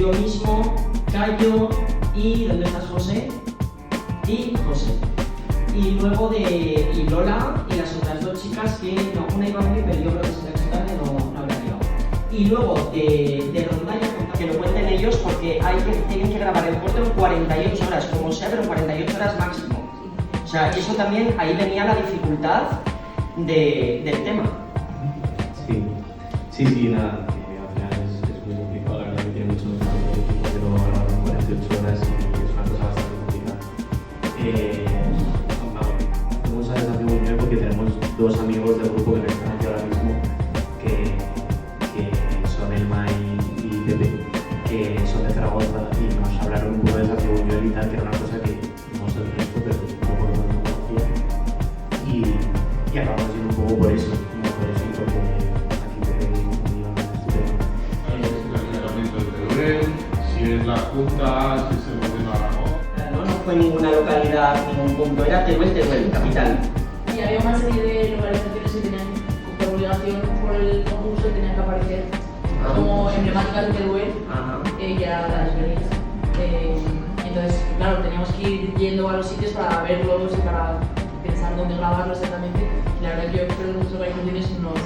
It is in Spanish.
yo mismo, Cayo y... ¿dónde estás, José? Y José. Y luego y Lola y las otras dos chicas que no, una iba muy, pero yo creo que si la he hecho tarde no habría liado. Y luego de rondalla, que lo cuenten ellos porque tienen que grabar el corto en 48 horas, como sea, pero en 48 horas máximo. O sea, eso también, ahí venía la dificultad del tema. Sí, nada, que al final es muy complicado, la verdad que tiene muchos equipos que lo graban en 48 horas y es una cosa bastante complicada. Tenemos esa sensación muy bien porque tenemos dos amigos del grupo que me están aquí ahora mismo, que son Elma y Pepe, que son de Zaragoza y nos hablaron un poco de Santiago Buñuel y tal, que era una cosa que no sé el resto, pero no por no conocía. Y acabamos yendo un poco por eso, y porque aquí Pepe y conmigo es estupendo. El ayuntamiento de Teruel, si es la Junta, si es el gobierno de Aragón. No fue ninguna localidad, ningún punto, era Teruel, capital. Y había una serie de localizaciones que tenían, por obligación por el concurso, tenían que aparecer como emblemáticas de Teruel, ya las veréis. Entonces, claro, teníamos que ir yendo a los sitios para verlos y para pensar dónde grabarlo exactamente. Y la verdad que yo creo que muchas organizaciones nos